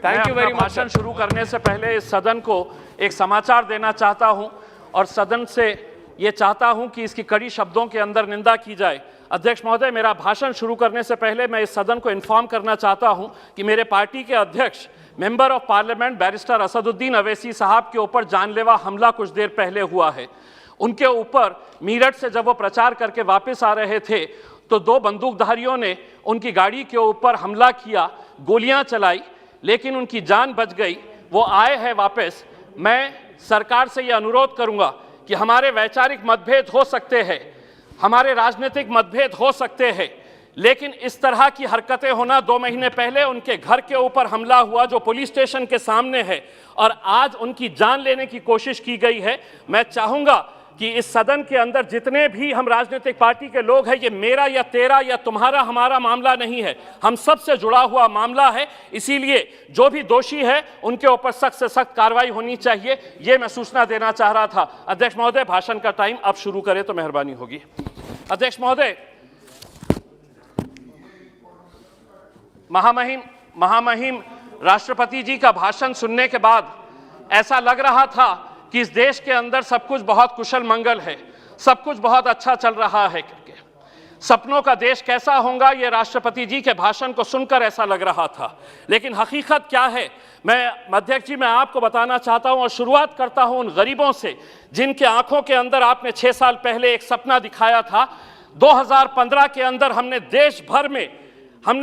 Thank you very much. भाषण शुरू करने से पहले इस सदन को एक समाचार देना चाहता हूं और सदन से ये चाहता हूं कि इसकी कड़ी शब्दों के अंदर निंदा की जाए। अध्यक्ष महोदय, मेरा भाषण शुरू करने से पहले मैं इस सदन को इन्फॉर्म करना चाहता हूं कि मेरे पार्टी के अध्यक्ष member of parliament barrister Asaduddin Owaisi साहब के ऊपर जानलेवा हमला कुछ देर पहले हुआ है। उनके ऊपर मीरठ से जब वो प्रचार करके वापस आ रहे थे तो दो बंदूकधारियों ने उनकी गाड़ी के ऊपर हमला किया, गोलियां चलाई, लेकिन उनकी जान बच गई। वो आए हैं वापस। मैं सरकार से ये अनुरोध करूंगा कि हमारे वैचारिक मतभेद हो सकते हैं, हमारे राजनीतिक मतभेद हो सकते हैं, लेकिन इस तरह की हरकतें होना, 2 महीने पहले उनके घर के ऊपर हमला हुआ जो पुलिस स्टेशन के सामने है और आज उनकी जान लेने की कोशिश की गई है। मैं चाहूंगा कि इस सदन के अंदर जितने भी हम राजनीतिक पार्टी के लोग हैं, ये मेरा या तेरा या तुम्हारा हमारा मामला नहीं है, हम सब से जुड़ा हुआ मामला है। इसीलिए जो भी दोषी है उनके ऊपर सख्त से सख्त कार्रवाई होनी चाहिए, ये मैं सूचना देना चाह रहा था। अध्यक्ष महोदय, भाषण का टाइम अब शुरू करें तो मेहरबानी होगी। अध्यक्ष महोदय, महामहिम राष्ट्रपति जी का भाषण सुनने के बाद ऐसा लग रहा था कि इस देश के अंदर सब कुछ बहुत कुशल मंगल है, सब कुछ बहुत अच्छा चल रहा है करके। सपनों का देश कैसा होगा, ये राष्ट्रपति जी के भाषण को सुनकर ऐसा लग रहा था, लेकिन हकीकत क्या है मैं अध्यक्ष जी मैं आपको बताना चाहता हूं और शुरुआत करता हूं उन गरीबों से जिनके आंखों के अंदर आपने 6 साल पहले एक सपना दिखाया था। 2015 के अंदर हमने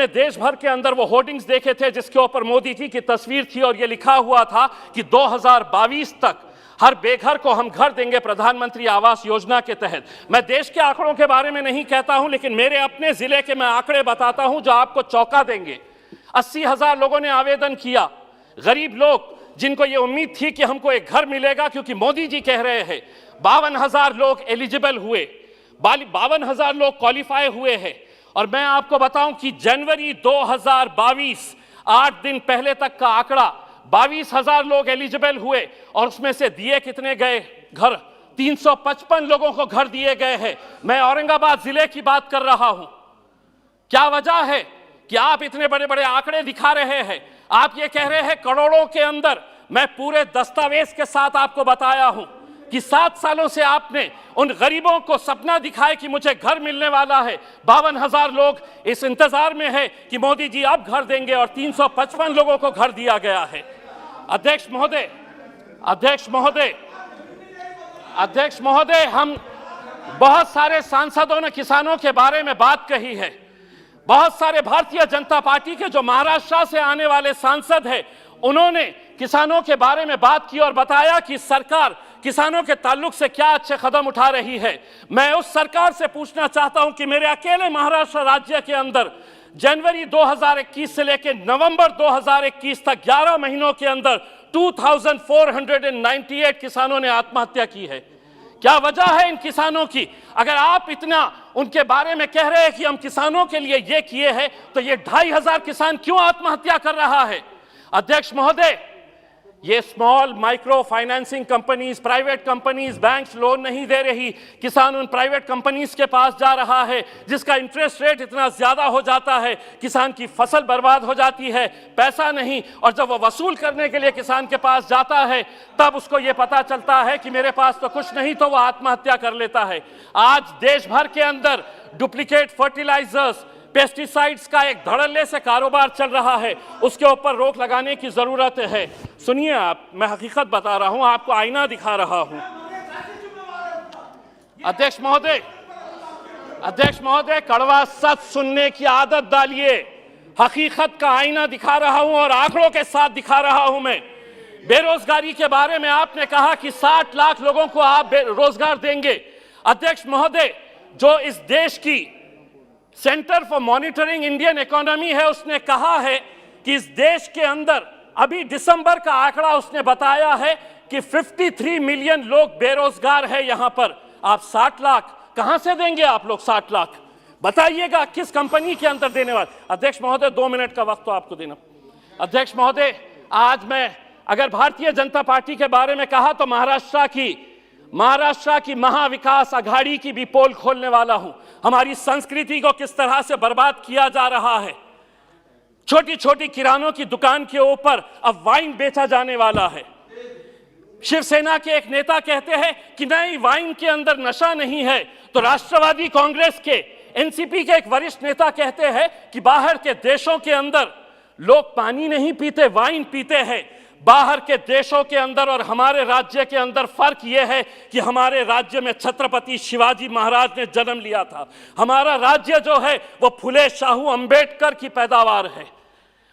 देश भर के अंदर वो होर्डिंग्स देखे थे जिसके ऊपर मोदी जी की तस्वीर थी और ये लिखा हुआ था कि 2022 तक हर बेघर को हम घर देंगे प्रधानमंत्री आवास योजना के तहत। मैं देश के आंकड़ों के बारे में नहीं कहता हूं, लेकिन मेरे अपने जिले के मैं आंकड़े बताता हूं जो आपको चौंका देंगे। 80,000 लोगों ने आवेदन किया, गरीब लोग जिनको ये उम्मीद थी कि हमको एक घर मिलेगा क्योंकि मोदी जी कह रहे हैं। 52,000 लोग एलिजिबल हुए, 52,000 लोग क्वालिफाई हुए हैं। और मैं आपको बताऊं कि जनवरी 2022, 8 दिन पहले तक का आंकड़ा, 22,000 लोग एलिजिबल हुए और उसमें से दिए कितने गए घर? 355 लोगों को घर दिए गए हैं। मैं औरंगाबाद जिले की बात कर रहा हूं। क्या वजह है कि आप इतने बड़े बड़े आंकड़े दिखा रहे हैं? आप ये कह रहे हैं करोड़ों के अंदर। मैं पूरे दस्तावेज के साथ आपको बताया हूं कि 7 सालों से आपने उन गरीबों को सपना दिखाए कि मुझे घर मिलने वाला है। 52,000 लोग इस इंतजार में है कि मोदी जी अब घर देंगे और 355 लोगों को घर दिया गया है। अध्यक्ष महोदय, हम बहुत सारे सांसदों ने किसानों के बारे में बात कही है। बहुत सारे भारतीय जनता पार्टी के जो महाराष्ट्र से आने वाले सांसद हैं, उन्होंने किसानों के बारे में बात की और बताया कि सरकार किसानों के ताल्लुक से क्या अच्छे कदम उठा रही है। मैं उस सरकार से पूछना चाहता हूं कि मेरे अकेले महाराष्ट्र राज्य के अंदर जनवरी 2021 से लेकर नवंबर 2021 तक 11 महीनों के अंदर 2498 किसानों ने आत्महत्या की है। क्या वजह है इन किसानों की? अगर आप इतना उनके बारे में कह रहे हैं कि हम किसानों के लिए ये किए हैं, तो ये 2,500 किसान क्यों आत्महत्या कर रहा है? अध्यक्ष महोदय, ये small micro financing companies, private companies, banks loan नहीं दे रही, किसान उन प्राइवेट कंपनीज के पास जा रहा है जिसका इंटरेस्ट रेट इतना ज्यादा हो जाता है, किसान की फसल बर्बाद हो जाती है, पैसा नहीं, और जब वो वसूल करने के लिए किसान के पास जाता है तब उसको ये पता चलता है कि मेरे पास तो कुछ नहीं, तो वो आत्महत्या कर लेता है। आज देश भर के अंदर डुप्लीकेट फर्टिलाइजर्स, पेस्टिसाइड्स का एक धड़ल्ले से कारोबार चल रहा है, उसके ऊपर रोक लगाने की जरूरत है। सुनिए आप, मैं हकीकत बता रहा हूं, आपको आईना दिखा रहा हूं। अध्यक्ष महोदय, कड़वा सच सुनने की आदत डालिए। हकीकत का आईना दिखा रहा हूं और आंकड़ों के साथ दिखा रहा हूं मैं। बेरोजगारी के बारे में आपने कहा कि 60 लाख लोगों को आप रोजगार देंगे। अध्यक्ष महोदय, जो इस देश की centre for monitoring Indian economy है, उसने कहा है कि इस देश के अंदर अभी दिसंबर का आंकड़ा उसने बताया है कि 53 मिलियन लोग बेरोजगार है। यहां पर आप 60 लाख कहां से देंगे? आप लोग 60 लाख बताइएगा किस कंपनी के अंदर देने वाले? अध्यक्ष महोदय, 2 मिनट का वक्त तो आपको देना। अध्यक्ष महोदय, आज मैं अगर भारतीय जनता पार्टी के बारे में कहा तो महाराष्ट्र की महाविकास आघाड़ी की भी पोल खोलने वाला हूं। हमारी संस्कृति को किस तरह से बर्बाद किया जा रहा है। छोटी छोटी किरानों की दुकान के ऊपर अब वाइन बेचा जाने वाला है। शिवसेना के एक नेता कहते हैं कि नहीं, वाइन के अंदर नशा नहीं है, तो राष्ट्रवादी कांग्रेस के एनसीपी के एक वरिष्ठ नेता कहते हैं कि बाहर के देशों के अंदर लोग पानी नहीं पीते, वाइन पीते हैं। बाहर के देशों के अंदर और हमारे राज्य के अंदर फर्क यह है कि हमारे राज्य में छत्रपति शिवाजी महाराज ने जन्म लिया था। हमारा राज्य जो है वो फुले शाहू अंबेडकर की पैदावार है।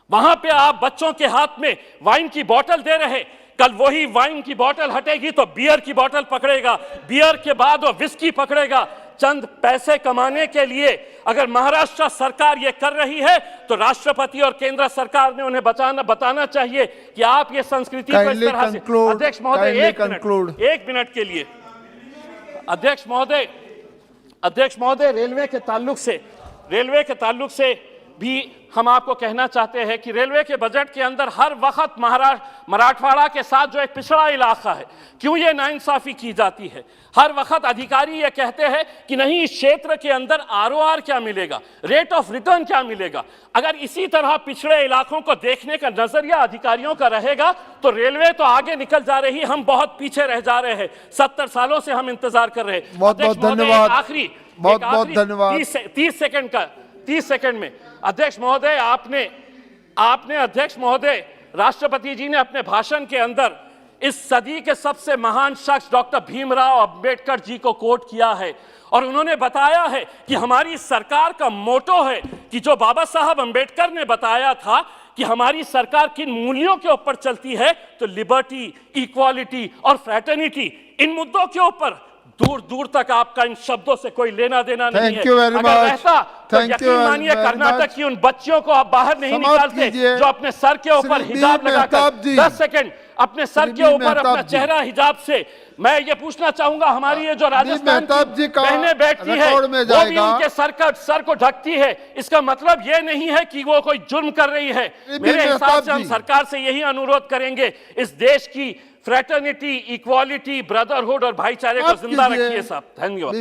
वहां पे आप बच्चों के हाथ में वाइन की बोतल दे रहे, कल वही वाइन की बोतल हटेगी तो बियर की बोतल पकड़ेगा, बियर के बाद वो विस्की पकड़ेगा। चंद पैसे कमाने के लिए अगर महाराष्ट्र सरकार ये कर रही है तो राष्ट्रपति और केंद्र सरकार ने उन्हें बताना चाहिए कि आप ये संस्कृति को इस तरह से। अध्यक्ष महोदय, एक मिनट के लिए। अध्यक्ष महोदय, रेलवे के ताल्लुक से भी हम आपको कहना चाहते हैं कि रेलवे के बजट के अंदर हर वक्त मराठवाड़ा के साथ जो एक पिछड़ा इलाका है, क्यों ये नाइंसाफी की जाती है? हर वक्त अधिकारी ये कहते हैं कि नहीं, इस क्षेत्र के अंदर आरओआर क्या मिलेगा, रेट ऑफ रिटर्न क्या मिलेगा। अगर इसी तरह पिछड़े इलाकों को देखने का नजरिया अधिकारियों का रहेगा तो रेलवे तो आगे निकल जा रही, हम बहुत पीछे रह जा रहे हैं। 70 सालों से हम इंतजार कर रहे हैं। बहुत बहुत धन्यवाद। आखिरी 30 सेकंड में अध्यक्ष महोदय, आपने अध्यक्ष महोदय, राष्ट्रपति जी ने अपने भाषण के अंदर इस सदी के सबसे महान शख्स डॉक्टर भीमराव अंबेडकर जी को कोट किया है और उन्होंने बताया है कि हमारी सरकार का मोटो है कि जो बाबा साहब अंबेडकर ने बताया था कि हमारी सरकार किन मूल्यों के ऊपर चलती है, तो लिबर्टी, इक्वालिटी और फ्रैटर्निटी, इन मुद्दों के ऊपर दूर दूर तक आपका इन शब्दों से कोई लेना देना नहीं है। अगर रहता तो यकीन मानिए कर्नाटक की उन बच्चियों को आप बाहर नहीं निकालते जो अपने सर के ऊपर हिजाब लगाकर 10 सेकंड अपने सर के ऊपर अपना चेहरा हिजाब से। मैं ये पूछना चाहूंगा, हमारी ये जो राजस्थान की बहनें बैठती है वो भी उनके सर को ढकती है, इसका मतलब ये नहीं है कि वो कोई जुर्म कर रही है। मेरे हिसाब से हम सरकार से यही अनुरोध करेंगे, इस देश की फ्रेटर्निटी, इक्वालिटी, ब्रदरहुड और भाईचारे को जिंदा रखिए साहब। धन्यवाद।